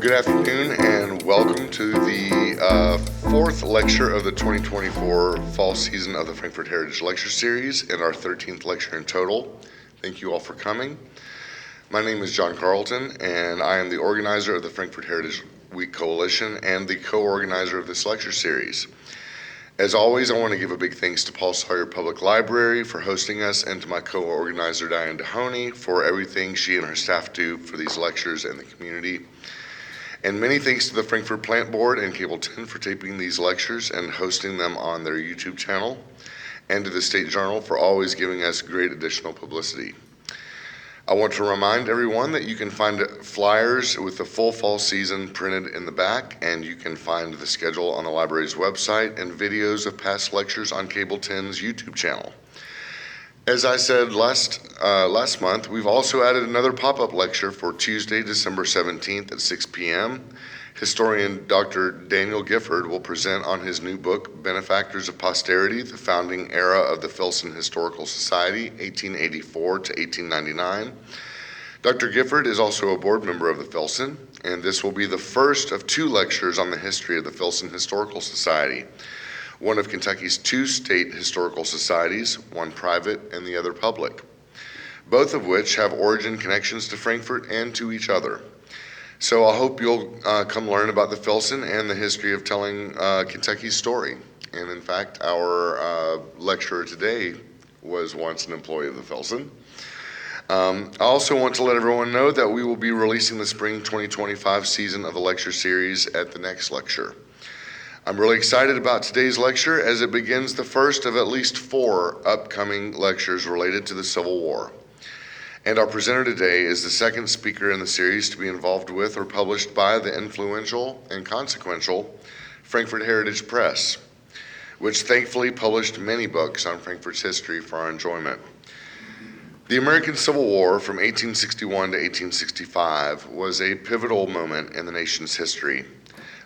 Good afternoon and welcome to the fourth lecture of the 2024 fall season of the Frankfort Heritage Lecture Series and our 13th lecture in total. Thank you all for coming. My name is John Carlton and I am the organizer of the Frankfort Heritage Week Coalition and the co-organizer of this lecture series. As always, I want to give a big thanks to Paul Sawyer Public Library for hosting us and to my co-organizer Diane Dehoney for everything she and her staff do for these lectures and the community. And many thanks to the Frankfort Plant Board and Cable 10 for taping these lectures and hosting them on their YouTube channel, and to the State Journal for always giving us great additional publicity. I want to remind everyone that you can find flyers with the full fall season printed in the back, and you can find the schedule on the library's website and videos of past lectures on Cable 10's YouTube channel. As I said last month, we've also added another pop-up lecture for Tuesday, December 17th at 6 p.m. Historian Dr. Daniel Gifford will present on his new book, Benefactors of Posterity, the Founding Era of the Filson Historical Society, 1884 to 1899. Dr. Gifford is also a board member of the Filson, and this will be the first of two lectures on the history of the Filson Historical Society, one of Kentucky's two state historical societies, one private and the other public, both of which have origin connections to Frankfort and to each other. So I hope you'll come learn about the Filson and the history of telling Kentucky's story. And in fact, our lecturer today was once an employee of the Filson. I also want to let everyone know that we will be releasing the spring 2025 season of the lecture series at the next lecture. I'm really excited about today's lecture as it begins the first of at least 4 upcoming lectures related to the Civil War. And our presenter today is the second speaker in the series to be involved with or published by the influential and consequential Frankfort Heritage Press, which thankfully published many books on Frankfort's history for our enjoyment. The American Civil War from 1861 to 1865 was a pivotal moment in the nation's history,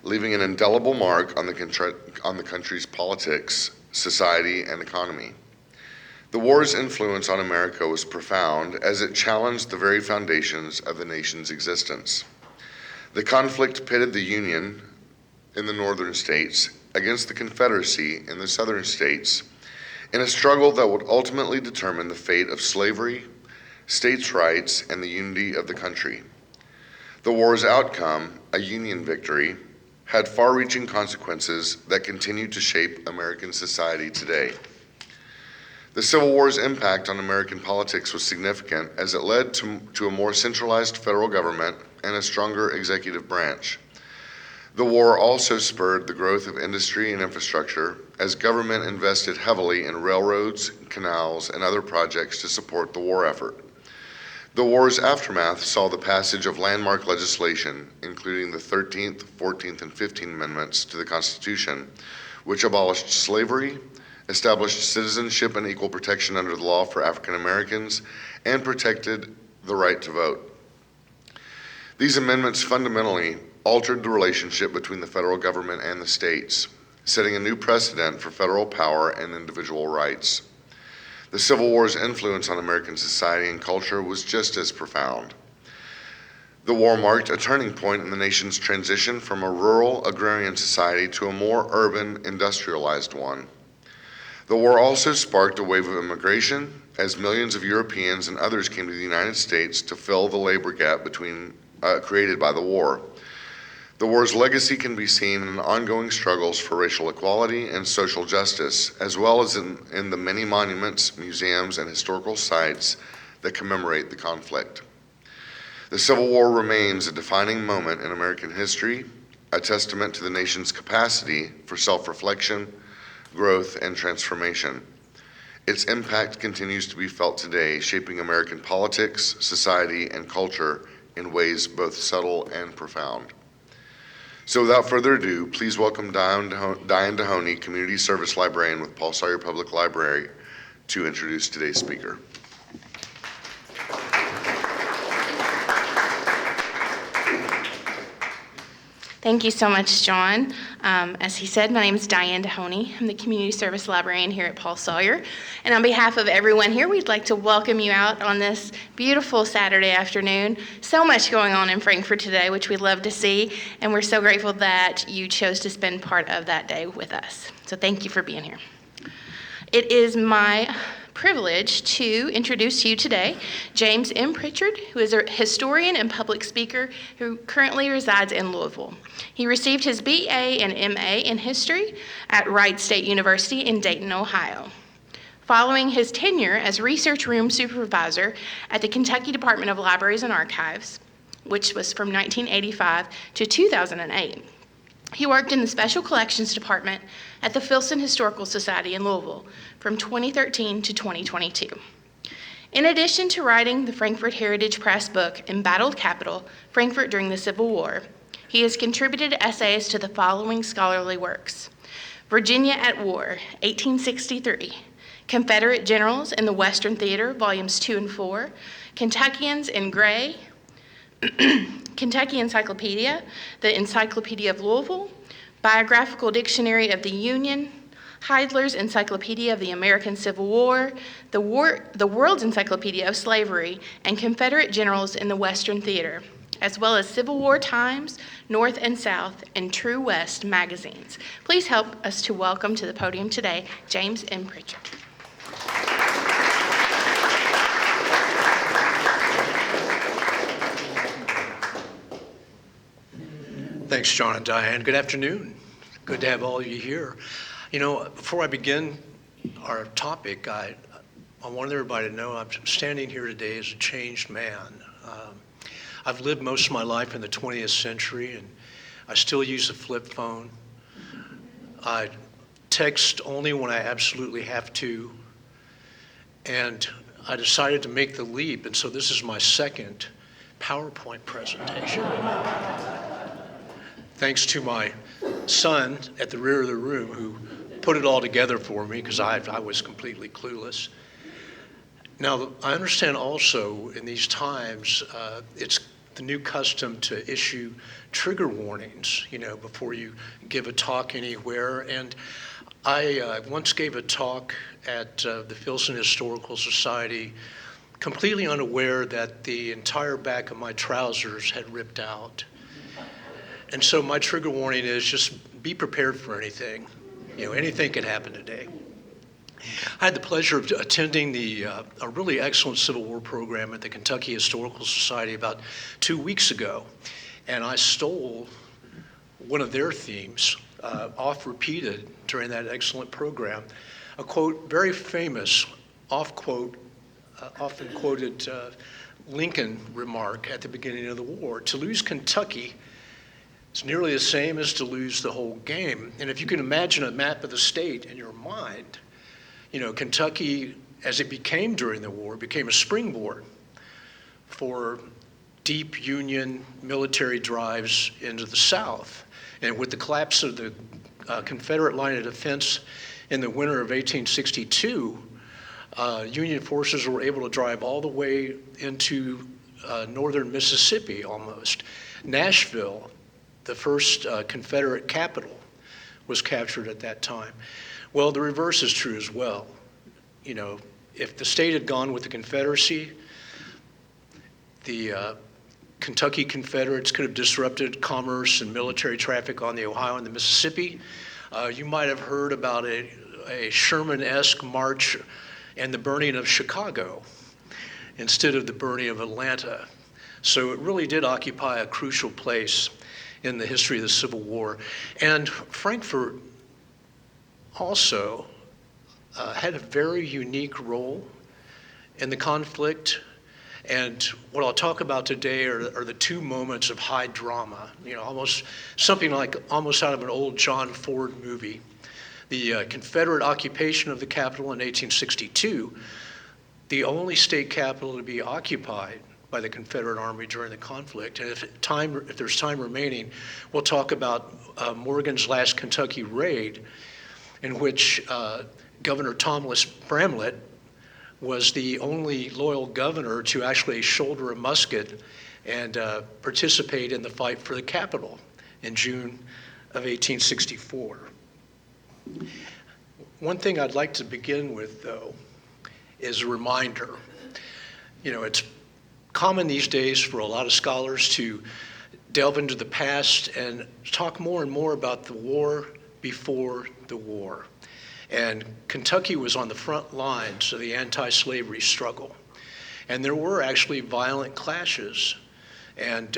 leaving an indelible mark on the country's politics, society, and economy. The war's influence on America was profound as it challenged the very foundations of the nation's existence. The conflict pitted the Union in the northern states against the Confederacy in the southern states in a struggle that would ultimately determine the fate of slavery, states' rights, and the unity of the country. The war's outcome, a Union victory, had far-reaching consequences that continue to shape American society today. The Civil War's impact on American politics was significant as it led to a more centralized federal government and a stronger executive branch. The war also spurred the growth of industry and infrastructure as government invested heavily in railroads, canals, and other projects to support the war effort. The war's aftermath saw the passage of landmark legislation, including the 13th, 14th, and 15th Amendments to the Constitution, which abolished slavery, established citizenship and equal protection under the law for African Americans, and protected the right to vote. These amendments fundamentally altered the relationship between the federal government and the states, setting a new precedent for federal power and individual rights. The Civil War's influence on American society and culture was just as profound. The war marked a turning point in the nation's transition from a rural agrarian society to a more urban, industrialized one. The war also sparked a wave of immigration as millions of Europeans and others came to the United States to fill the labor gap created by the war. The war's legacy can be seen in ongoing struggles for racial equality and social justice, as well as in the many monuments, museums, and historical sites that commemorate the conflict. The Civil War remains a defining moment in American history, a testament to the nation's capacity for self-reflection, growth, and transformation. Its impact continues to be felt today, shaping American politics, society, and culture in ways both subtle and profound. So without further ado, please welcome Diane Dehoney, Community Service Librarian with Paul Sawyer Public Library, to introduce today's speaker. Thank you so much, John. As he said, my name is Diane Dehoney. I'm the Community Service Librarian here at Paul Sawyer. And on behalf of everyone here, we'd like to welcome you out on this beautiful Saturday afternoon. So much going on in Frankfort today, which we love to see. And we're so grateful that you chose to spend part of that day with us. So thank you for being here. It is my privilege to introduce to you today James M. Prichard, who is a historian and public speaker who currently resides in Louisville. He received his BA and MA in history at Wright State University in Dayton, Ohio. Following his tenure as Research Room Supervisor at the Kentucky Department of Libraries and Archives, which was from 1985 to 2008, he worked in the Special Collections Department at the Filson Historical Society in Louisville from 2013 to 2022. In addition to writing the Frankfort Heritage Press book, Embattled Capital, Frankfort During the Civil War, he has contributed essays to the following scholarly works: Virginia at War, 1863, Confederate Generals in the Western Theater, Volumes 2 and 4, Kentuckians in Gray, Kentucky Encyclopedia, the Encyclopedia of Louisville, Biographical Dictionary of the Union, Heidler's Encyclopedia of the American Civil War, the World Encyclopedia of Slavery, and Confederate Generals in the Western Theater, as well as Civil War Times, North and South, and True West magazines. Please help us to welcome to the podium today, James M. Prichard. Thanks, John and Diane. Good afternoon. Good to have all of you here. You know, before I begin our topic, I wanted everybody to know I'm standing here today as a changed man. I've lived most of my life in the 20th century, and I still use a flip phone. I text only when I absolutely have to, and I decided to make the leap, and so this is my second PowerPoint presentation. Thanks to my son at the rear of the room who put it all together for me because I was completely clueless. Now, I understand also in these times, it's the new custom to issue trigger warnings, before you give a talk anywhere. And I once gave a talk at the Filson Historical Society, completely unaware that the entire back of my trousers had ripped out. And so my trigger warning is just be prepared for anything. Anything could happen today. I had the pleasure of attending a really excellent Civil War program at the Kentucky Historical Society about 2 weeks ago. And I stole one of their themes, oft-repeated during that excellent program, a quote, very famous, often quoted Lincoln remark at the beginning of the war: to lose Kentucky, it's nearly the same as to lose the whole game. And if you can imagine a map of the state in your mind, Kentucky, as it became during the war, became a springboard for deep Union military drives into the South. And with the collapse of the Confederate line of defense in the winter of 1862, Union forces were able to drive all the way into northern Mississippi almost. Nashville, the first Confederate capital, was captured at that time. Well, the reverse is true as well. If the state had gone with the Confederacy, the Kentucky Confederates could have disrupted commerce and military traffic on the Ohio and the Mississippi. You might have heard about a Sherman-esque march and the burning of Chicago instead of the burning of Atlanta. So it really did occupy a crucial place in the history of the Civil War. And Frankfort also had a very unique role in the conflict. And what I'll talk about today are the two moments of high drama, almost something like almost out of an old John Ford movie. The Confederate occupation of the Capitol in 1862, the only state capital to be occupied by the Confederate Army during the conflict. And if there's time remaining, we'll talk about Morgan's last Kentucky raid, in which Governor Thomas Bramlette was the only loyal governor to actually shoulder a musket and participate in the fight for the Capitol in June of 1864. One thing I'd like to begin with, though, is a reminder. It's common these days for a lot of scholars to delve into the past and talk more and more about the war before the war. And Kentucky was on the front lines of the anti-slavery struggle. And there were actually violent clashes and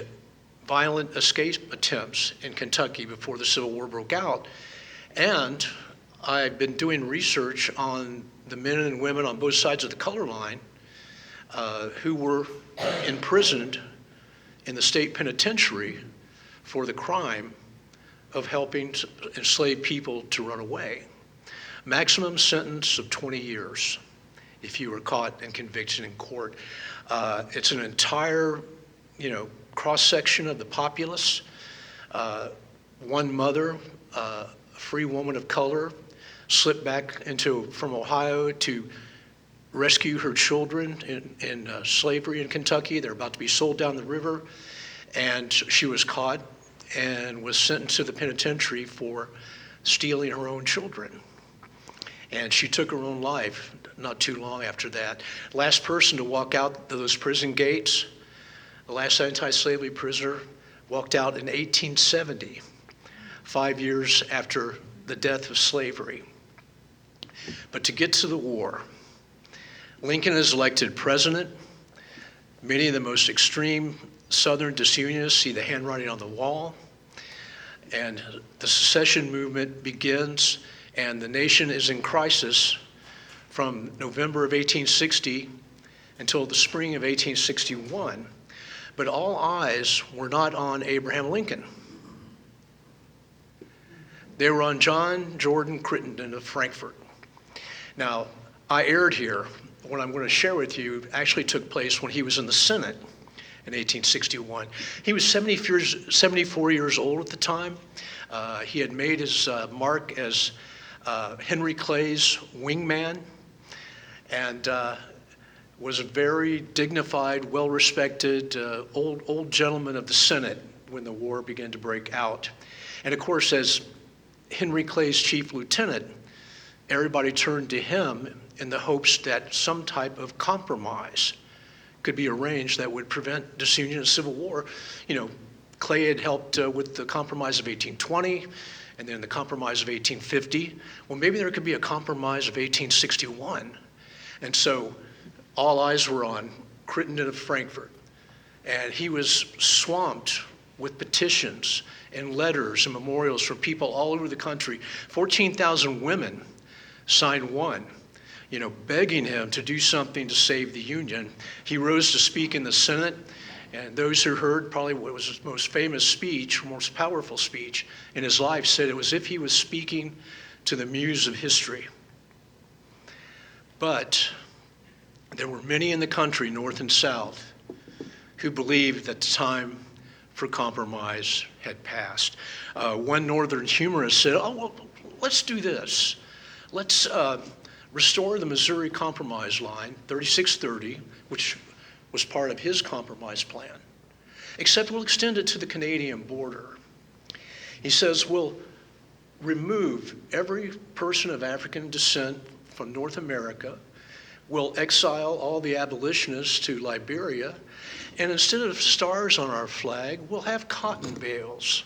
violent escape attempts in Kentucky before the Civil War broke out. And I've been doing research on the men and women on both sides of the color line who were imprisoned in the state penitentiary for the crime of helping enslaved people to run away. Maximum sentence of 20 years if you were caught and convicted in court. It's an entire, cross-section of the populace. One mother, a free woman of color, slipped back from Ohio to rescue her children in slavery in Kentucky. They're about to be sold down the river, and she was caught and was sentenced to the penitentiary for stealing her own children. And she took her own life not too long after that. Last person to walk out those prison gates, the last anti-slavery prisoner, walked out in 1870, 5 years after the death of slavery. But to get to the war, Lincoln is elected president. Many of the most extreme Southern disunionists see the handwriting on the wall, and the secession movement begins, and the nation is in crisis from November of 1860 until the spring of 1861. But all eyes were not on Abraham Lincoln. They were on John Jordan Crittenden of Frankfort. Now, I erred here. What I'm going to share with you actually took place when he was in the Senate in 1861. He was 74 years old at the time. He had made his mark as Henry Clay's wingman, and was a very dignified, well-respected old gentleman of the Senate when the war began to break out. And of course, as Henry Clay's chief lieutenant, everybody turned to him in the hopes that some type of compromise could be arranged that would prevent disunion and civil war. Clay had helped with the Compromise of 1820, and then the Compromise of 1850. Well, maybe there could be a Compromise of 1861. And so all eyes were on Crittenden of Frankfort, and he was swamped with petitions and letters and memorials from people all over the country. 14,000 women signed one, begging him to do something to save the Union. He rose to speak in the Senate, and those who heard probably what was his most famous speech, most powerful speech in his life, said it was as if he was speaking to the muse of history. But there were many in the country, North and South, who believed that the time for compromise had passed. One Northern humorist said, let's do this. Let's restore the Missouri Compromise line, 3630, which was part of his compromise plan, except we'll extend it to the Canadian border. He says, we'll remove every person of African descent from North America. We'll exile all the abolitionists to Liberia. And instead of stars on our flag, we'll have cotton bales.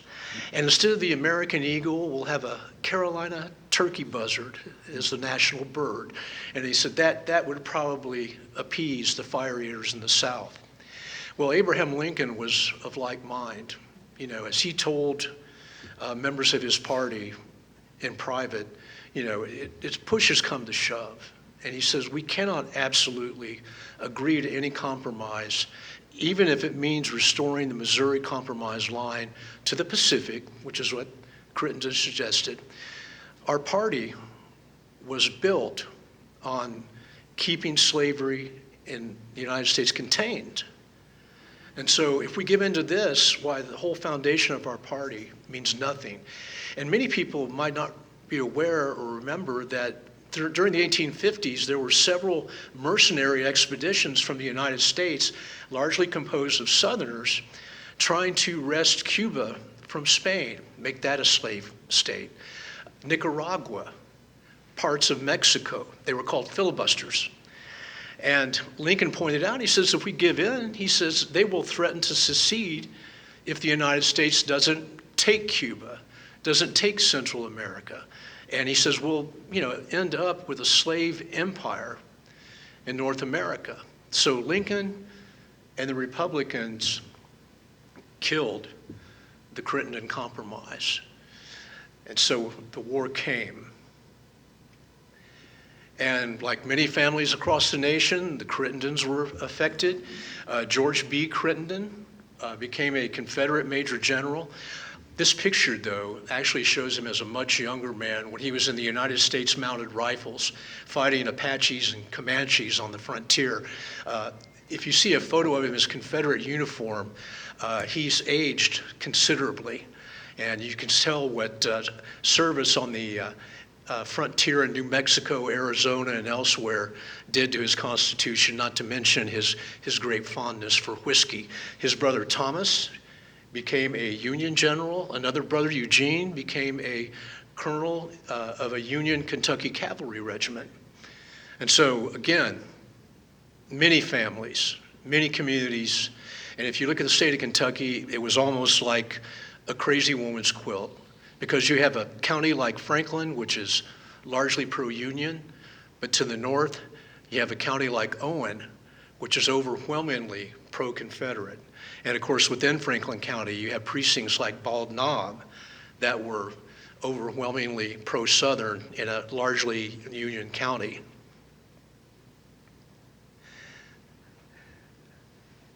And instead of the American eagle, we'll have a Carolina turkey buzzard as the national bird. And he said that would probably appease the fire eaters in the South. Well, Abraham Lincoln was of like mind. As he told members of his party in private, it's push has come to shove. And he says, we cannot absolutely agree to any compromise, even if it means restoring the Missouri Compromise line to the Pacific, which is what Crittenden suggested. Our party was built on keeping slavery in the United States contained. And so if we give in to this, why the whole foundation of our party means nothing. And many people might not be aware or remember that during the 1850s, there were several mercenary expeditions from the United States, largely composed of Southerners, trying to wrest Cuba from Spain, make that a slave state. Nicaragua, parts of Mexico, they were called filibusters. And Lincoln pointed out, he says, if we give in, he says, they will threaten to secede if the United States doesn't take Cuba, doesn't take Central America. And he says, we'll, end up with a slave empire in North America. So Lincoln and the Republicans killed the Crittenden Compromise. And so the war came. And like many families across the nation, the Crittendens were affected. George B. Crittenden became a Confederate Major General. This picture, though, actually shows him as a much younger man when he was in the United States Mounted Rifles fighting Apaches and Comanches on the frontier. If you see a photo of him in his Confederate uniform, he's aged considerably. And you can tell what service on the frontier in New Mexico, Arizona, and elsewhere did to his constitution, not to mention his great fondness for whiskey. His brother Thomas became a Union general. Another brother, Eugene, became a colonel of a Union Kentucky cavalry regiment. And so, again, many families, many communities, and if you look at the state of Kentucky, it was almost like a crazy woman's quilt, because you have a county like Franklin, which is largely pro-Union, but to the north, you have a county like Owen, which is overwhelmingly pro-Confederate. And of course, within Franklin County, you have precincts like Bald Knob that were overwhelmingly pro-Southern in a largely Union county.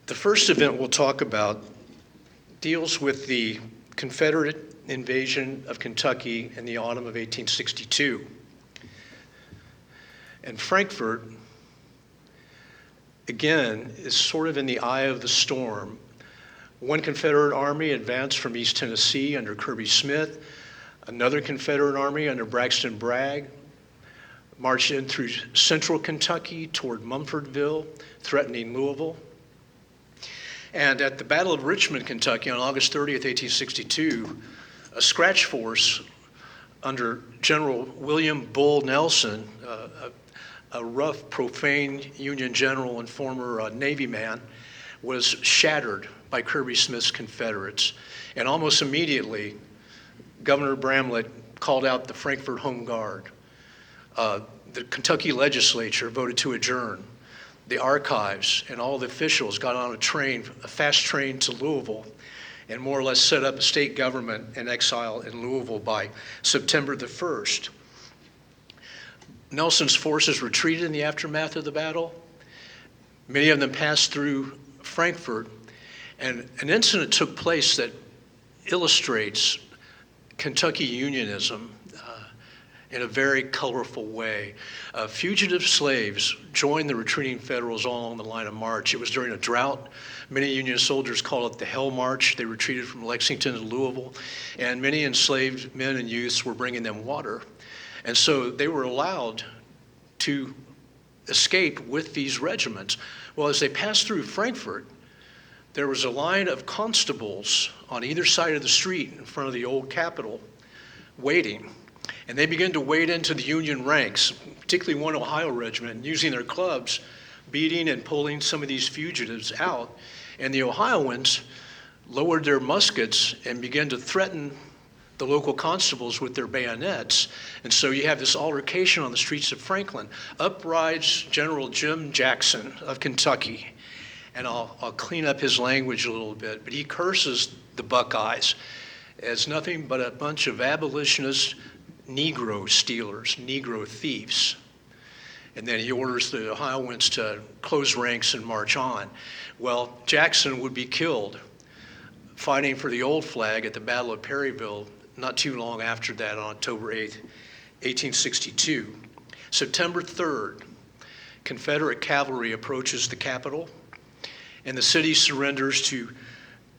The first event we'll talk about deals with the Confederate invasion of Kentucky in the autumn of 1862. And Frankfort, again, is sort of in the eye of the storm. One Confederate army advanced from East Tennessee under Kirby Smith. Another Confederate army under Braxton Bragg marched in through central Kentucky toward Mumfordville, threatening Louisville. And at the Battle of Richmond, Kentucky, on August 30th, 1862, a scratch force under General William Bull Nelson, a rough, profane Union general and former Navy man, was shattered by Kirby Smith's Confederates. And almost immediately, Governor Bramlette called out the Frankfort Home Guard. The Kentucky legislature voted to adjourn. The archives and all the officials got on a fast train to Louisville, and more or less set up a state government in exile in Louisville by September the 1st. Nelson's forces retreated in the aftermath of the battle. Many of them passed through Frankfort, and an incident took place that illustrates Kentucky Unionism in a very colorful way. Fugitive slaves joined the retreating Federals all along the line of march. It was during a drought. Many Union soldiers call it the Hell March. They retreated from Lexington to Louisville, and many enslaved men and youths were bringing them water. And so they were allowed to escape with these regiments. Well, as they passed through Frankfort, there was a line of constables on either side of the street in front of the old Capitol waiting. And they began to wade into the Union ranks, particularly one Ohio regiment, using their clubs, beating and pulling some of these fugitives out. And the Ohioans lowered their muskets and began to threaten the local constables with their bayonets. And so you have this altercation on the streets of Franklin. Up rides General Jim Jackson of Kentucky. And I'll clean up his language a little bit, but he curses the Buckeyes as nothing but a bunch of abolitionists, Negro stealers, Negro thieves. And then he orders the Ohioans to close ranks and march on. Well, Jackson would be killed fighting for the old flag at the Battle of Perryville not too long after that, on October 8th, 1862. September 3rd, Confederate cavalry approaches the Capitol, and the city surrenders to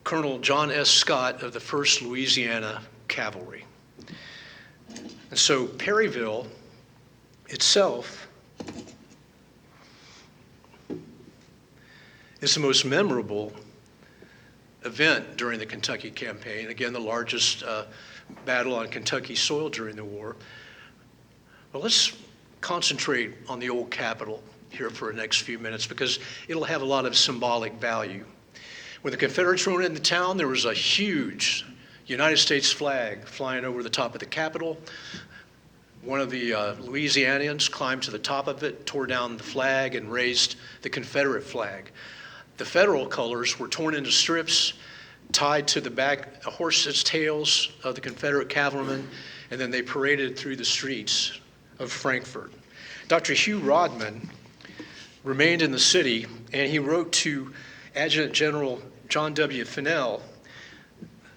Colonel John S. Scott of the 1st Louisiana Cavalry. And so Perryville itself is the most memorable event during the Kentucky campaign, again, the largest battle on Kentucky soil during the war. Well, let's concentrate on the old Capitol here for the next few minutes because it'll have a lot of symbolic value. When the Confederates rode into town, there was a huge United States flag flying over the top of the Capitol. One of the Louisianians climbed to the top of it, tore down the flag, and raised the Confederate flag. The Federal colors were torn into strips, tied to the back horses' tails of the Confederate cavalrymen, and then they paraded through the streets of Frankfort. Dr. Hugh Rodman remained in the city, and he wrote to Adjutant General John W. Fennell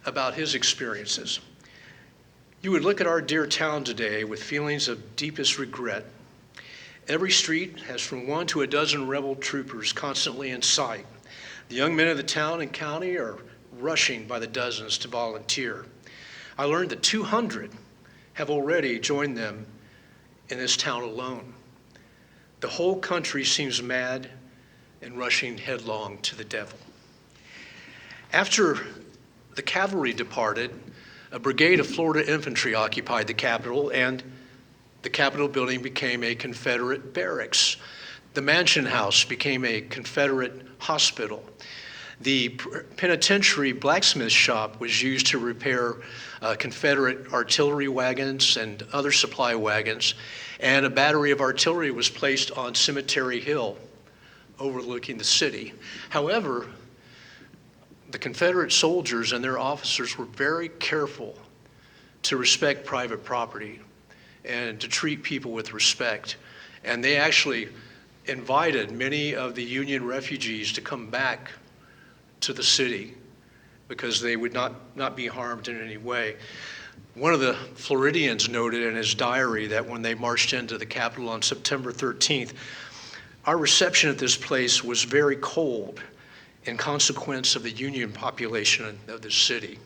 about his experiences. You would look at our dear town today with feelings of deepest regret. Every street has from 1 to a dozen rebel troopers constantly in sight. The young men of the town and county are rushing by the dozens to volunteer. I learned that 200 have already joined them in this town alone. The whole country seems mad and rushing headlong to the devil. After the cavalry departed, a brigade of Florida infantry occupied the Capitol, and the Capitol building became a Confederate barracks. The Mansion House became a Confederate hospital. The penitentiary blacksmith shop was used to repair Confederate artillery wagons and other supply wagons, and a battery of artillery was placed on Cemetery Hill, overlooking the city. However, the Confederate soldiers and their officers were very careful to respect private property and to treat people with respect. And they actually invited many of the Union refugees to come back to the city because they would not be harmed in any way. One of the Floridians noted in his diary that when they marched into the Capitol on September 13th, our reception at this place was very cold in consequence of the Union population of the city.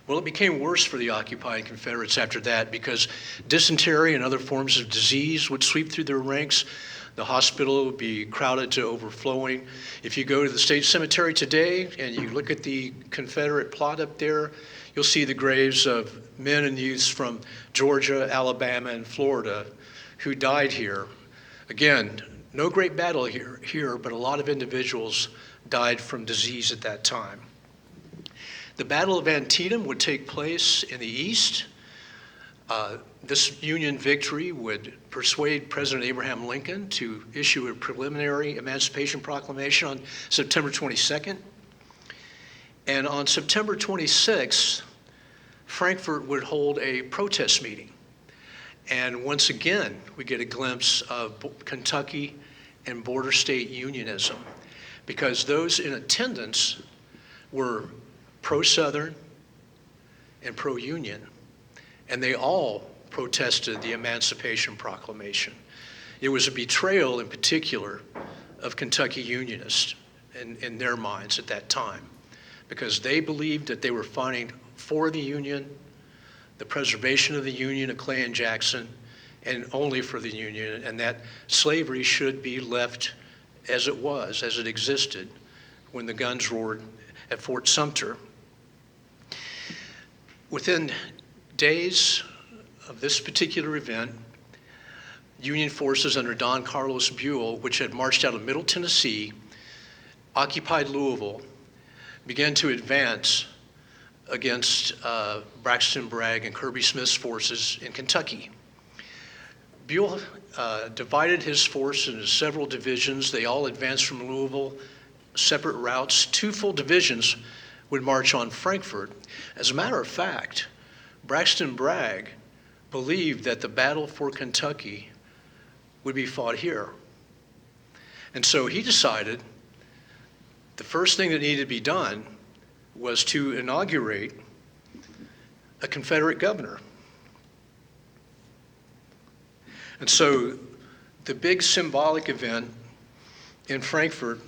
Well, it became worse for the occupying Confederates after that because dysentery and other forms of disease would sweep through their ranks. The hospital would be crowded to overflowing. If you go to the State Cemetery today and you look at the Confederate plot up there, you'll see the graves of men and youths from Georgia, Alabama, and Florida who died here. Again, no great battle here, but a lot of individuals died from disease at that time. The Battle of Antietam would take place in the east. This Union victory would persuade President Abraham Lincoln to issue a preliminary Emancipation Proclamation on September 22nd. And on September 26th, Frankfort would hold a protest meeting. And once again, we get a glimpse of Kentucky and border state unionism because those in attendance were pro-Southern and pro-Union, and they all protested the Emancipation Proclamation. It was a betrayal in particular of Kentucky Unionists in their minds at that time because they believed that they were fighting for the Union, the preservation of the Union of Clay and Jackson, and only for the Union, and that slavery should be left as it was, as it existed when the guns roared at Fort Sumter. Within days of this particular event, Union forces under Don Carlos Buell, which had marched out of Middle Tennessee, occupied Louisville, began to advance against Braxton Bragg and Kirby Smith's forces in Kentucky. Buell divided his force into several divisions. They all advanced from Louisville, separate routes. 2 full divisions would march on Frankfort. As a matter of fact, Braxton Bragg believed that the battle for Kentucky would be fought here. And so he decided the first thing that needed to be done was to inaugurate a Confederate governor. And so the big symbolic event in Frankfort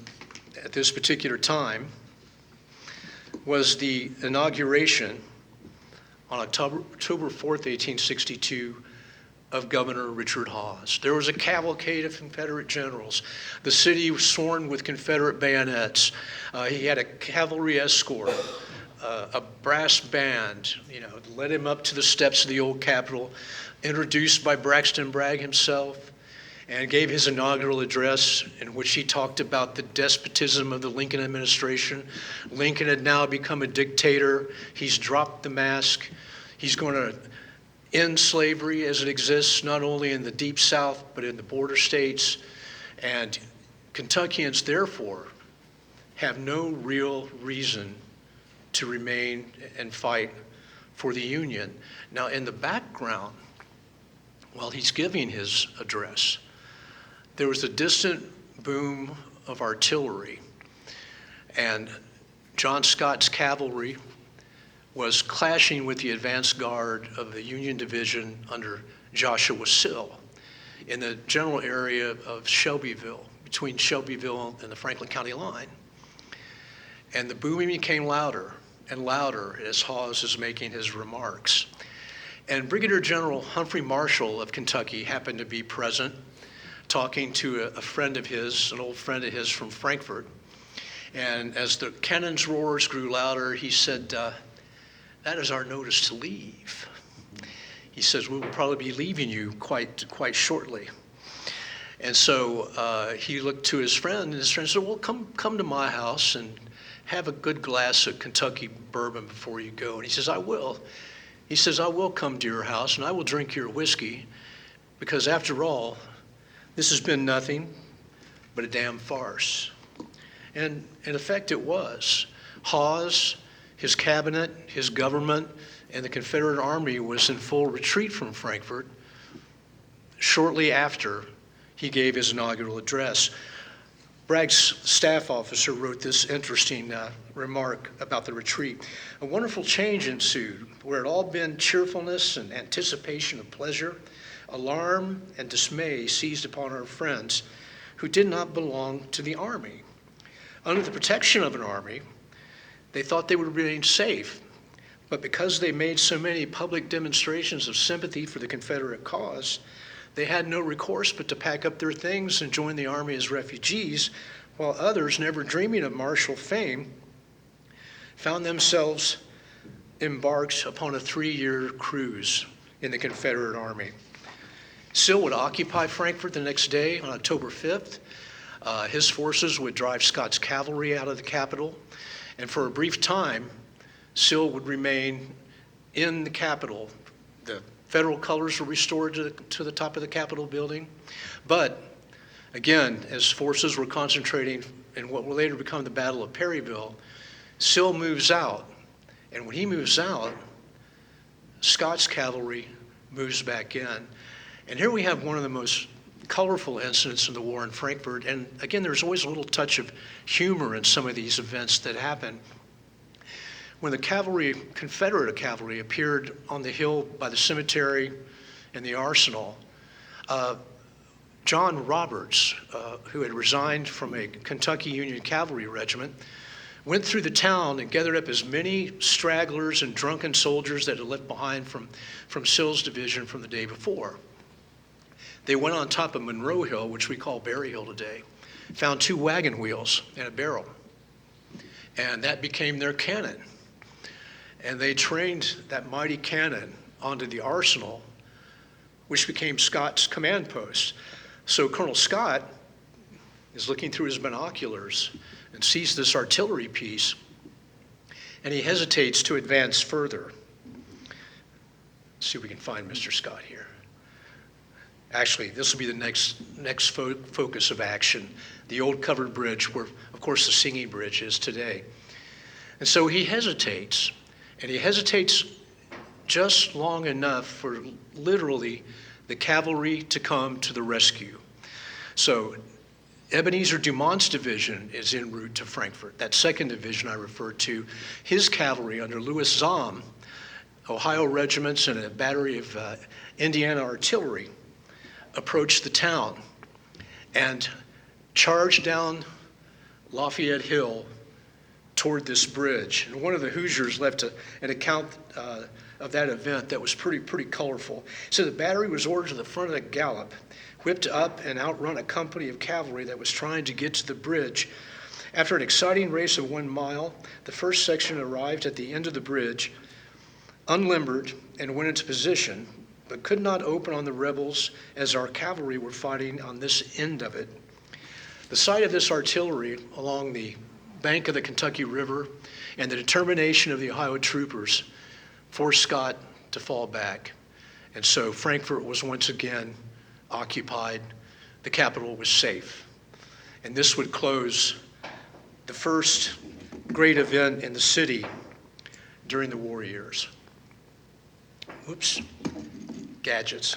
at this particular time was the inauguration on October 4th, 1862, of Governor Richard Hawes. There was a cavalcade of Confederate generals. The city was sworn with Confederate bayonets. He had a cavalry escort, a brass band, led him up to the steps of the old Capitol, introduced by Braxton Bragg himself, and gave his inaugural address in which he talked about the despotism of the Lincoln administration. Lincoln had now become a dictator. He's dropped the mask. He's going to end slavery as it exists, not only in the Deep South, but in the border states. And Kentuckians, therefore, have no real reason to remain and fight for the Union. Now, in the background, while he's giving his address, there was a distant boom of artillery, and John Scott's cavalry was clashing with the advance guard of the Union Division under Joshua Sill in the general area of Shelbyville, between Shelbyville and the Franklin County line. And the booming became louder and louder as Hawes is making his remarks. And Brigadier General Humphrey Marshall of Kentucky happened to be present, talking to a friend of his, an old friend of his from Frankfort. And as the cannon's roars grew louder, he said, "That is our notice to leave." He says, "We will probably be leaving you quite shortly." And so he looked to his friend, and his friend said, "Well, come to my house and have a good glass of Kentucky bourbon before you go." And he says, "I will." He says, "I will come to your house and I will drink your whiskey, because after all, this has been nothing but a damn farce." And in effect it was. Hawes, his cabinet, his government, and the Confederate Army was in full retreat from Frankfort shortly after he gave his inaugural address. Bragg's staff officer wrote this interesting remark about the retreat. "A wonderful change ensued, where it had all been cheerfulness and anticipation of pleasure. Alarm and dismay seized upon our friends who did not belong to the army. Under the protection of an army, they thought they would remain safe, but because they made so many public demonstrations of sympathy for the Confederate cause, they had no recourse but to pack up their things and join the army as refugees, while others, never dreaming of martial fame, found themselves embarked upon a 3-year cruise in the Confederate Army." Sill would occupy Frankfort the next day on October 5th. His forces would drive Scott's cavalry out of the capital, and for a brief time, Sill would remain in the Capitol. The Federal colors were restored to the top of the Capitol building. But again, as forces were concentrating in what will later become the Battle of Perryville, Sill moves out. And when he moves out, Scott's cavalry moves back in. And here we have one of the most colorful incidents in the war in Frankfort. And again, there's always a little touch of humor in some of these events that happen. When the Confederate cavalry appeared on the hill by the cemetery and the arsenal, John Roberts, who had resigned from a Kentucky Union Cavalry regiment, went through the town and gathered up as many stragglers and drunken soldiers that had left behind from Sill's division from the day before. They went on top of Monroe Hill, which we call Berry Hill today, found 2 wagon wheels and a barrel, and that became their cannon. And they trained that mighty cannon onto the arsenal, which became Scott's command post. So Colonel Scott is looking through his binoculars and sees this artillery piece, and he hesitates to advance further. Let's see if we can find Mr. Scott here. Actually, this will be the next focus of action, the old covered bridge where, of course, the Singing Bridge is today. And so he hesitates, and he hesitates just long enough for literally the cavalry to come to the rescue. So Ebenezer Dumont's division is en route to Frankfort. That 2nd Division I referred to, his cavalry under Louis Zahm, Ohio regiments and a battery of Indiana artillery, approached the town and charged down Lafayette Hill toward this bridge. And one of the Hoosiers left an account of that event that was pretty colorful. So the battery was ordered to the front of the gallop, whipped up and outrun a company of cavalry that was trying to get to the bridge. After an exciting race of 1 mile, the first section arrived at the end of the bridge, unlimbered, and went into position, but could not open on the rebels as our cavalry were fighting on this end of it. The sight of this artillery along the bank of the Kentucky River and the determination of the Ohio troopers forced Scott to fall back. And so Frankfort was once again occupied. The capital was safe. And this would close the first great event in the city during the war years. Oops, gadgets.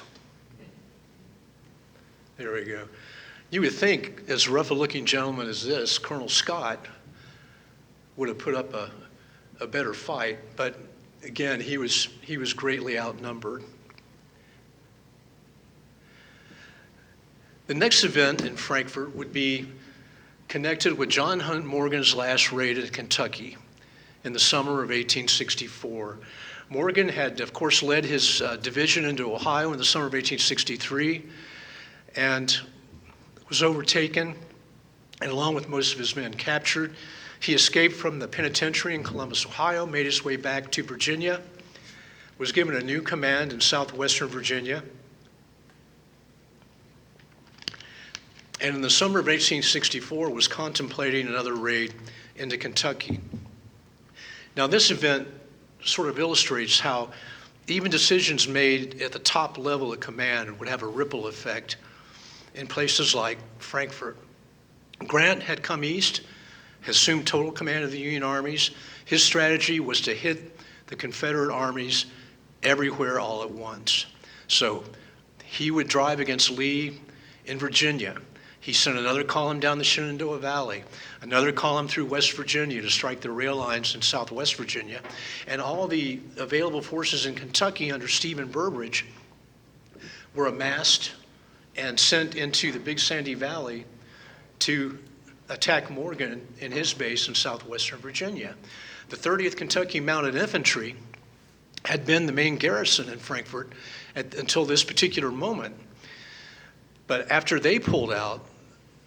There we go. You would think, as rough a looking gentleman as this, Colonel Scott would have put up a better fight, but again, he was greatly outnumbered. The next event in Frankfort would be connected with John Hunt Morgan's last raid at Kentucky in the summer of 1864. Morgan had, of course, led his division into Ohio in the summer of 1863 and was overtaken, and along with most of his men captured. He escaped from the penitentiary in Columbus, Ohio, made his way back to Virginia, was given a new command in southwestern Virginia, and in the summer of 1864 was contemplating another raid into Kentucky. Now this event sort of illustrates how even decisions made at the top level of command would have a ripple effect in places like Frankfort. Grant had come east, had assumed total command of the Union armies. His strategy was to hit the Confederate armies everywhere all at once. So he would drive against Lee in Virginia. He sent another column down the Shenandoah Valley, another column through West Virginia to strike the rail lines in southwest Virginia. And all the available forces in Kentucky under Stephen Burbridge were amassed and sent into the Big Sandy Valley to attack Morgan in his base in southwestern Virginia. The 30th Kentucky Mounted Infantry had been the main garrison in Frankfort until this particular moment. But after they pulled out,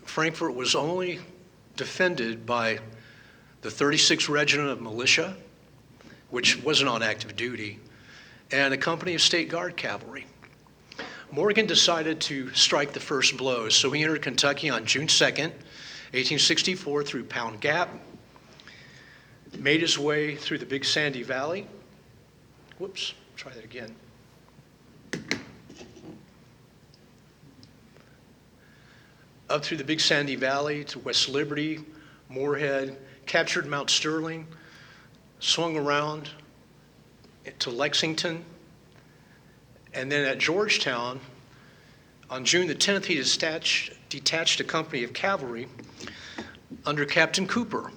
Frankfort was only defended by the 36th Regiment of Militia, which wasn't on active duty, and a company of State Guard cavalry. Morgan decided to strike the first blows, so he entered Kentucky on June 2nd, 1864 through Pound Gap, made his way through the Big Sandy Valley. Whoops, try that again. Up through the Big Sandy Valley to West Liberty, Moorhead, captured Mount Sterling, swung around to Lexington, and then at Georgetown, on June the 10th, he detached a company of cavalry under Captain Cooper,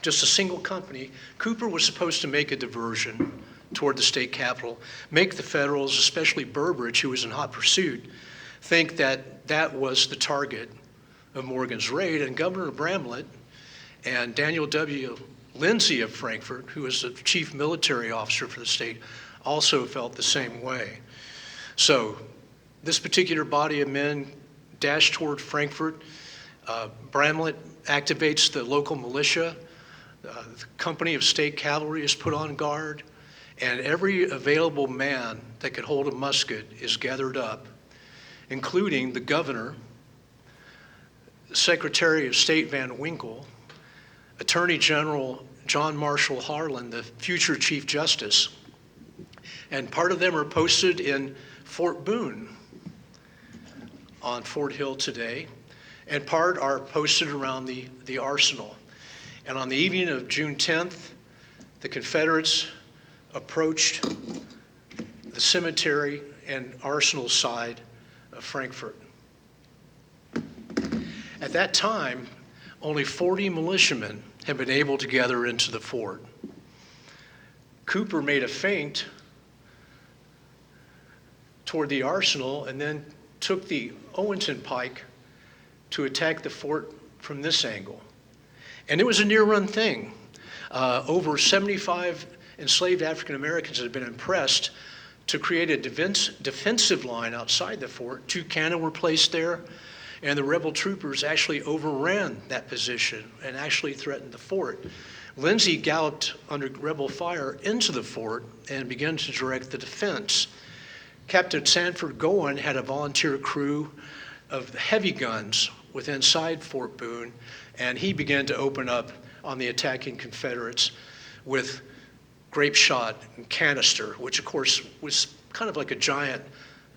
just a single company. Cooper was supposed to make a diversion toward the state capital, make the Federals, especially Burbridge, who was in hot pursuit, think that that was the target of Morgan's raid. And Governor Bramlette and Daniel W. Lindsay of Frankfort, who was the chief military officer for the state, also felt the same way. So this particular body of men dashed toward Frankfort. Bramlette activates the local militia. The company of state cavalry is put on guard, and every available man that could hold a musket is gathered up, including the governor, Secretary of State Van Winkle, Attorney General John Marshall Harlan, the future Chief Justice, and part of them are posted in Fort Boone on Fort Hill today, and part are posted around the arsenal. And on the evening of June 10th, the Confederates approached the cemetery and arsenal side of Frankfort. At that time, only 40 militiamen had been able to gather into the fort. Cooper made a feint toward the arsenal and then took the Owenton Pike to attack the fort from this angle. And it was a near-run thing. over 75 enslaved African Americans had been impressed to create a defensive line outside the fort. 2 cannon were placed there, and the rebel troopers actually overran that position and actually threatened the fort. Lindsay galloped under rebel fire into the fort and began to direct the defense. Captain Sanford Gowan had a volunteer crew of heavy guns with inside Fort Boone, and he began to open up on the attacking Confederates with grape shot and canister, which of course was kind of like a giant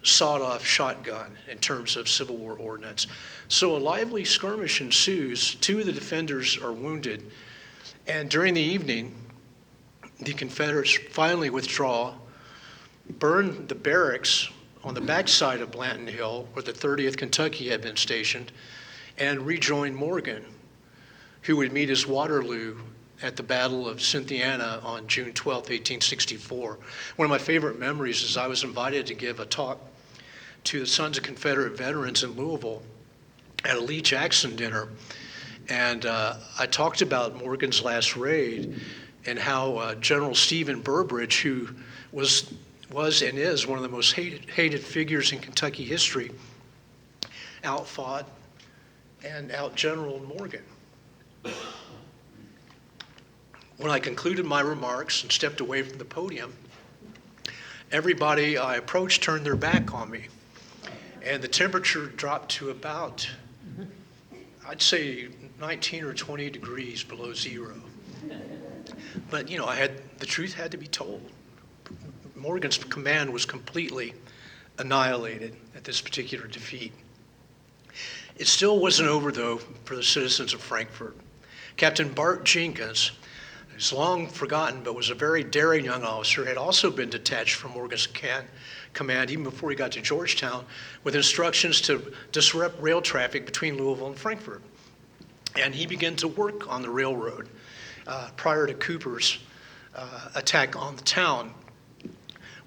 sawed-off shotgun in terms of Civil War ordnance. So a lively skirmish ensues. 2 of the defenders are wounded, and during the evening, the Confederates finally withdraw, burn the barracks on the backside of Blanton Hill, where the 30th Kentucky had been stationed, and rejoin Morgan, who would meet his Waterloo at the Battle of Cynthiana on June 12, 1864. One of my favorite memories is I was invited to give a talk to the Sons of Confederate Veterans in Louisville at a Lee Jackson dinner. And I talked about Morgan's last raid and how General Stephen Burbridge, who was and is one of the most hated figures in Kentucky history, outfought and outgeneraled Morgan. When I concluded my remarks and stepped away from the podium, everybody I approached turned their back on me, and the temperature dropped to about, I'd say 19 or 20 degrees below zero. But the truth had to be told. Morgan's command was completely annihilated at this particular defeat. It still wasn't over, though, for the citizens of Frankfort. Captain Bart Jenkins, who's long forgotten but was a very daring young officer, had also been detached from Morgan's command even before he got to Georgetown, with instructions to disrupt rail traffic between Louisville and Frankfort. And he began to work on the railroad prior to Cooper's attack on the town.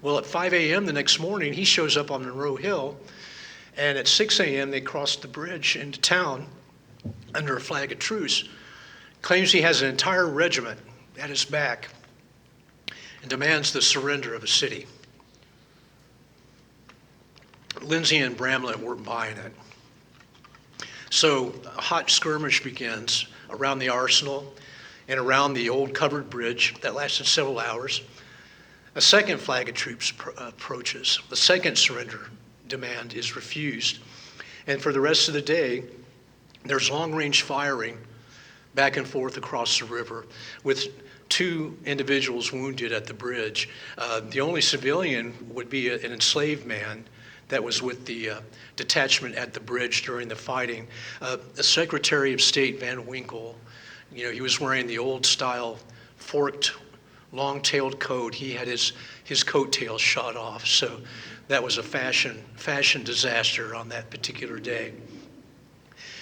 Well, at 5 a.m. the next morning, he shows up on Monroe Hill, and at 6 a.m. they crossed the bridge into town under a flag of truce. Claims he has an entire regiment at his back and demands the surrender of the city. Lindsay and Bramlette weren't buying it. So a hot skirmish begins around the arsenal and around the old covered bridge that lasted several hours. A second flag of troops approaches. The second surrender demand is refused. And for the rest of the day, there's long-range firing back and forth across the river with 2 individuals wounded at the bridge. The only civilian would be an enslaved man that was with the detachment at the bridge during the fighting. The Secretary of State Van Winkle, he was wearing the old style forked long-tailed coat. He had his coattails shot off, so that was a fashion disaster on that particular day.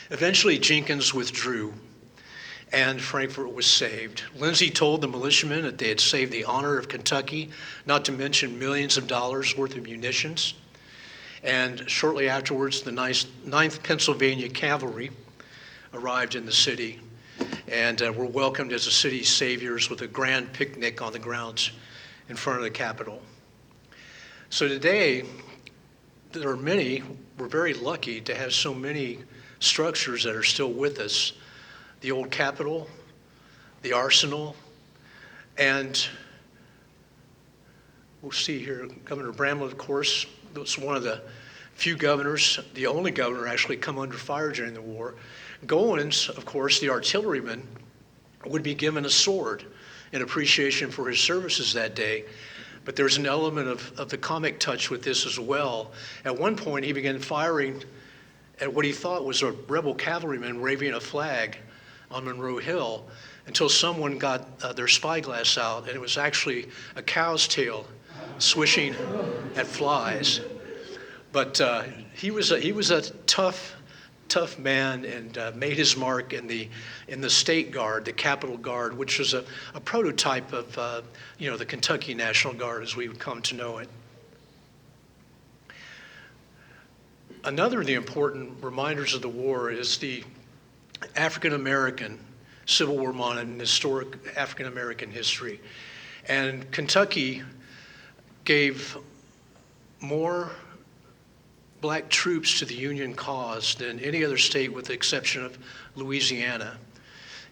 Eventually, Jenkins withdrew, and Frankfort was saved. Lindsay told the militiamen that they had saved the honor of Kentucky, not to mention millions of dollars worth of munitions. And shortly afterwards, the 9th Pennsylvania Cavalry arrived in the city and were welcomed as the city's saviors with a grand picnic on the grounds in front of the Capitol. So today, we're very lucky to have so many structures that are still with us. The old Capitol, the Arsenal, and we'll see here, Governor Bramlette, of course, was one of the few governors, the only governor actually come under fire during the war. Goins, of course, the artilleryman, would be given a sword in appreciation for his services that day. But there's an element of the comic touch with this as well. At one point, he began firing at what he thought was a rebel cavalryman waving a flag on Monroe Hill until someone got their spyglass out, and it was actually a cow's tail swishing at flies. But he was a tough man, and made his mark in the State Guard, the Capitol Guard, which was a prototype of the Kentucky National Guard as we would come to know it. Another of the important reminders of the war is the African American Civil War monument in historic African American history. And Kentucky gave more black troops to the Union cause than any other state with the exception of Louisiana.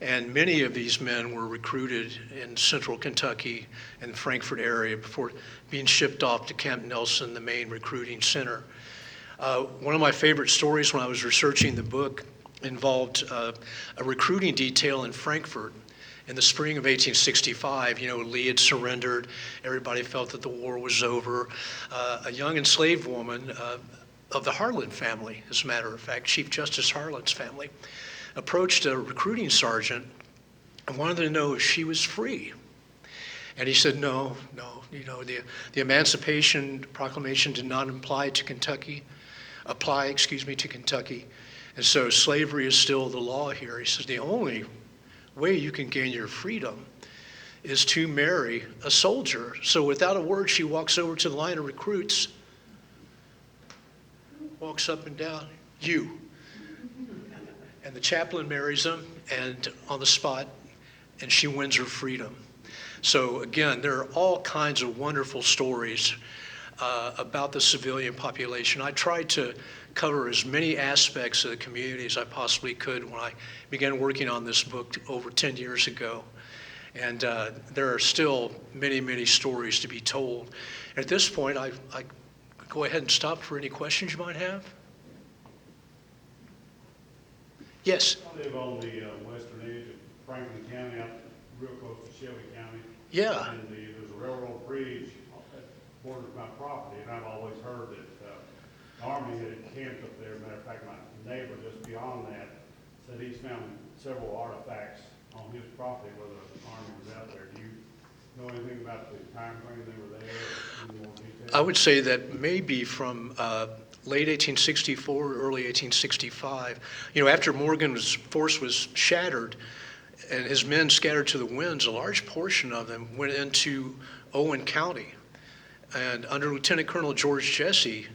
And many of these men were recruited in central Kentucky and the Frankfort area before being shipped off to Camp Nelson, the main recruiting center. One of my favorite stories when I was researching the book involved a recruiting detail in Frankfort in the spring of 1865. Lee had surrendered. Everybody felt that the war was over. A young enslaved woman of the Harlan family, as a matter of fact, Chief Justice Harlan's family, approached a recruiting sergeant and wanted to know if she was free. And he said, no, the Emancipation Proclamation did not apply to Kentucky. And so slavery is still the law here. He says, the only way you can gain your freedom is to marry a soldier. So without a word, she walks over to the line of recruits, walks up and down, you. And the chaplain marries him, and on the spot, and she wins her freedom. So again, there are all kinds of wonderful stories about the civilian population. I tried to cover as many aspects of the community as I possibly could when I began working on this book over 10 years ago. And there are still many, many stories to be told. At this point, I go ahead and stop for any questions you might have. Yes? I live on the western edge of Franklin County, out real close to Shelby County. Yeah. And there's a railroad bridge that borders my property, and I've always heard that the Army had encamped up there. As a matter of fact, my neighbor just beyond that said he's found several artifacts on his property where the Army was out there. Do you know anything about the time frame they were there? Any more detail? I would say that maybe from late 1864, early 1865. After Morgan's force was shattered and his men scattered to the winds, a large portion of them went into Owen County. And under Lieutenant Colonel George Jesse,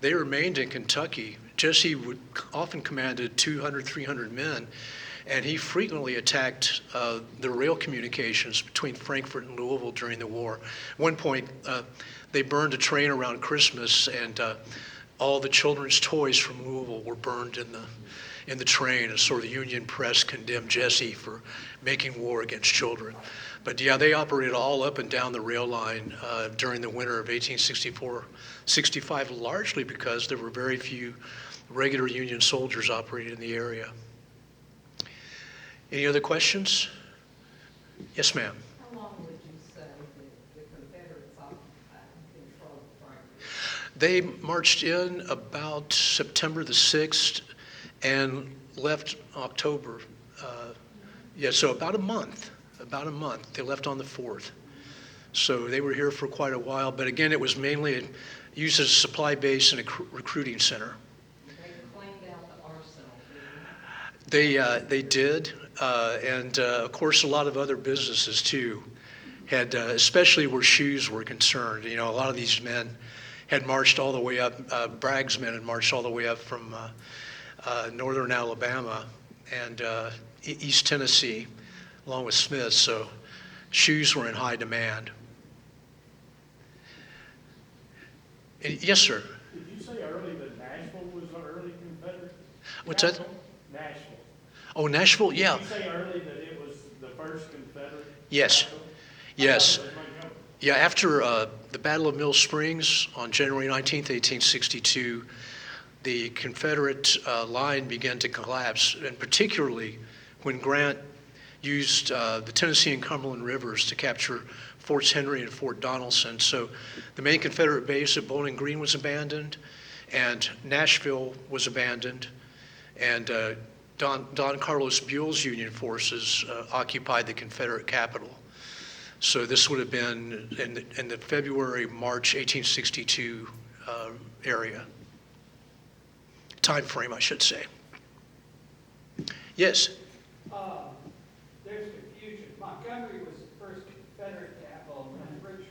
they remained in Kentucky. Jesse would often commanded 200, 300 men, and he frequently attacked the rail communications between Frankfort and Louisville during the war. At one point, they burned a train around Christmas, and all the children's toys from Louisville were burned in the train, and so the Union press condemned Jesse for making war against children. But yeah, they operated all up and down the rail line during the winter of 1864-65, largely because there were very few regular Union soldiers operating in the area. Any other questions? Yes, ma'am. How long would you say the Confederates occupied and controlled Frankfort? They marched in about September the 6th and left October. So about a month. They left on the 4th. So they were here for quite a while, but again, it was mainly used as a supply base and a recruiting center. They cleaned out the arsenal, didn't They did, and of course a lot of other businesses too had, especially where shoes were concerned. A lot of these men had marched all the way up, Bragg's men had marched all the way up from northern Alabama and East Tennessee, along with Smith, so shoes were in high demand. Yes, sir. Did you say early that Nashville was an early Confederate? What's that? Nashville. Oh, Nashville, yeah. Did you say early that it was the first Confederate? Yes. Capital? Yes. I thought it was Montgomery. Yeah, after the Battle of Mill Springs on January 19th, 1862, the Confederate line began to collapse, and particularly when Grant used the Tennessee and Cumberland rivers to capture Forts Henry and Fort Donelson. So the main Confederate base at Bowling Green was abandoned, and Nashville was abandoned, and Don Carlos Buell's Union forces occupied the Confederate capital. So this would have been in the February-March 1862 area. Time frame, I should say. Yes? There's confusion. Montgomery was the first Confederate capital, and Prichard.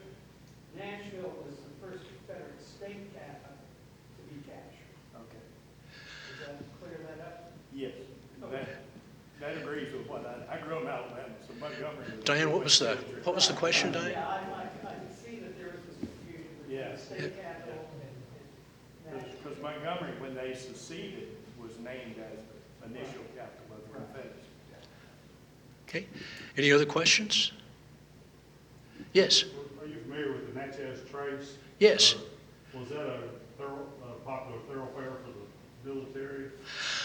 Nashville was the first Confederate state capital to be captured. Okay. Does that clear that up? Yes. Okay. that agrees with what I grew up in Alabama, so Montgomery. Diane, what was the question, Diane? Yeah, I can see that there was this confusion between Yeah. the state capital and national. Because Montgomery, when they seceded, was named as the initial capital of the Confederacy. Okay. Any other questions? Yes. Are you familiar with the Natchez Trace? Yes. Was that a popular thoroughfare for the military?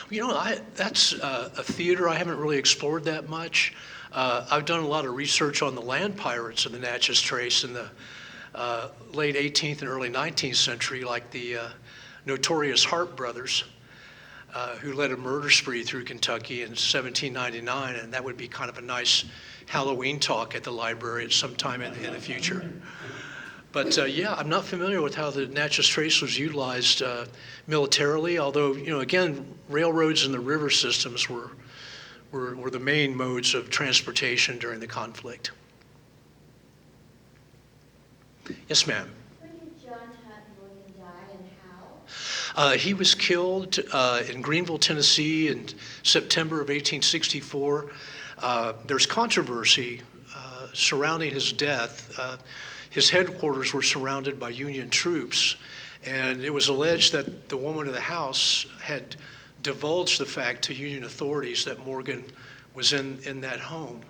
You know, that's a theater I haven't really explored that much. I've done a lot of research on the land pirates of the Natchez Trace in the late 18th and early 19th century, like the notorious Hart brothers, who led a murder spree through Kentucky in 1799, and that would be kind of a nice Halloween talk at the library at some time in the future. But yeah, I'm not familiar with how the Natchez Trace was utilized militarily, although, you know, again, railroads and the river systems were the main modes of transportation during the conflict. Yes, ma'am. When did John Hunt William die and how? He was killed in Greenville, Tennessee in September of 1864. There's controversy surrounding his death. His headquarters were surrounded by Union troops, and it was alleged that the woman of the house had divulged the fact to Union authorities that Morgan was in that home.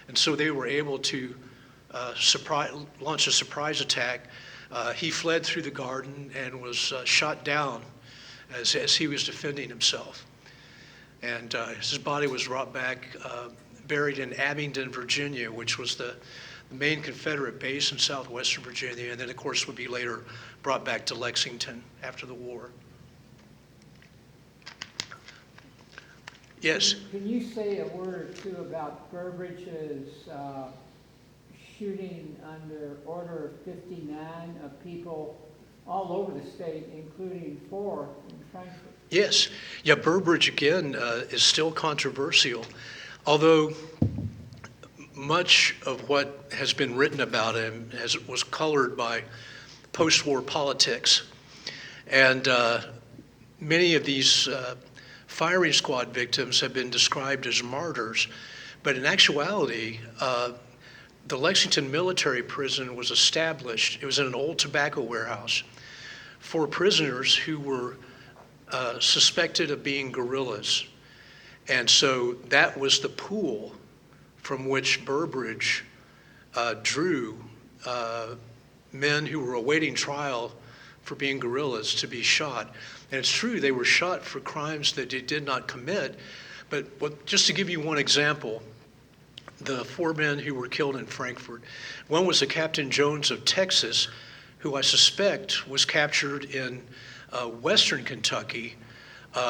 And so they were able to launch a surprise attack. He fled through the garden and was shot down as he was defending himself. And his body was brought back, buried in Abingdon, Virginia, which was the main Confederate base in southwestern Virginia, and then of course would be later brought back to Lexington after the war. Yes? Can you say a word or two about Burbridge's shooting under Order 59 of people all over the state, including 4 in Frankfort? Yes. Yeah, Burbridge, again, is still controversial, although much of what has been written about him was colored by post-war politics. And many of these firing squad victims have been described as martyrs. But in actuality, the Lexington military prison was established. It was in an old tobacco warehouse for prisoners who were suspected of being guerrillas. And so that was the pool from which Burbridge drew men who were awaiting trial for being guerrillas to be shot. And it's true, they were shot for crimes that they did not commit. But just to give you one example, the 4 men who were killed in Frankfort, one was a Captain Jones of Texas, who I suspect was captured in western Kentucky.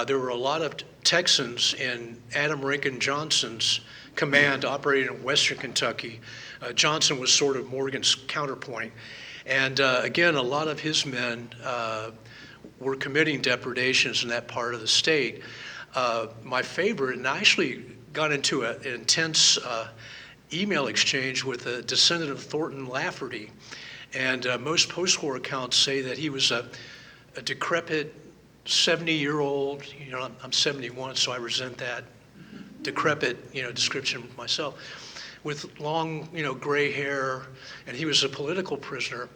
There were a lot of Texans in Adam Rankin Johnson's command operating in western Kentucky. Johnson was sort of Morgan's counterpoint. And again, a lot of his men were committing depredations in that part of the state. My favorite, and I actually got into an intense email exchange with a descendant of Thornton Lafferty. And most post-war accounts say that he was a decrepit 70-year-old, you know, I'm 71, so I resent that decrepit, you know, description myself, with long, you know, gray hair, and he was a political prisoner.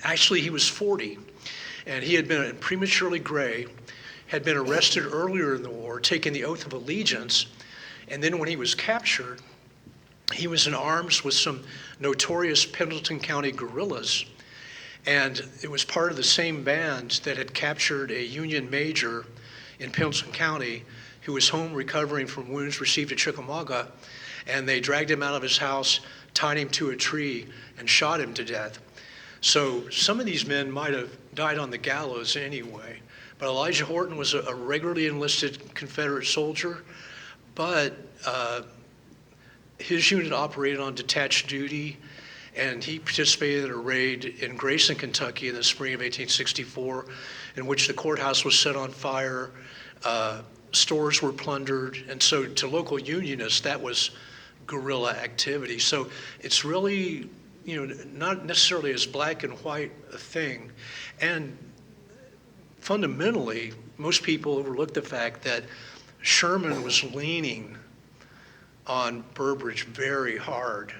Actually, he was 40, and he had been prematurely gray, had been arrested earlier in the war, taken the oath of allegiance, and then when he was captured, he was in arms with some notorious Pendleton County guerrillas, and it was part of the same band that had captured a Union major in Pendleton County who was home recovering from wounds received at Chickamauga, and they dragged him out of his house, tied him to a tree, and shot him to death. So some of these men might have died on the gallows anyway, but Elijah Horton was a regularly enlisted Confederate soldier, but his unit operated on detached duty, and he participated in a raid in Grayson, Kentucky in the spring of 1864, in which the courthouse was set on fire, stores were plundered, and so to local Unionists, that was guerrilla activity. So it's really, you know, not necessarily as black and white a thing. And fundamentally, most people overlook the fact that Sherman was leaning on Burbridge very hard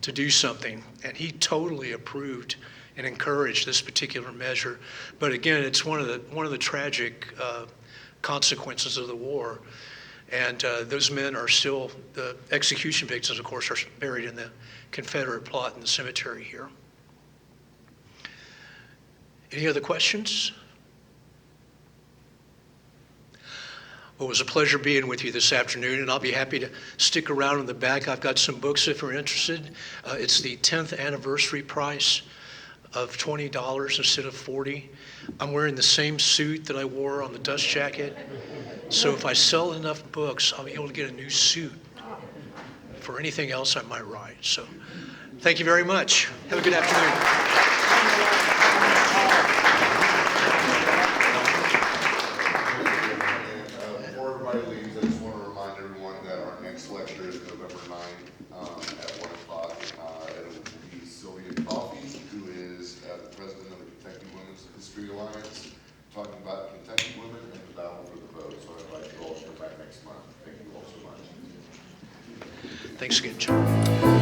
to do something, and he totally approved and encouraged this particular measure. But again, it's one of the tragic consequences of the war. And those men are still, the execution victims, of course, are buried in the Confederate plot in the cemetery here. Any other questions? Well, it was a pleasure being with you this afternoon, and I'll be happy to stick around in the back. I've got some books if you're interested. It's the 10th anniversary price of $20 instead of $40. I'm wearing the same suit that I wore on the dust jacket. So if I sell enough books, I'll be able to get a new suit for anything else I might write. So thank you very much. Have a good afternoon. Before everybody leaves, I just want to remind everyone that our next lecture is November 9th at 1 o'clock. It will be Sylvia Coffey, who is the president of the Kentucky Women's History Alliance, talking about Kentucky women and the battle for the vote. So I invite you all to come back next month. Thank you all so much. Thanks again, John.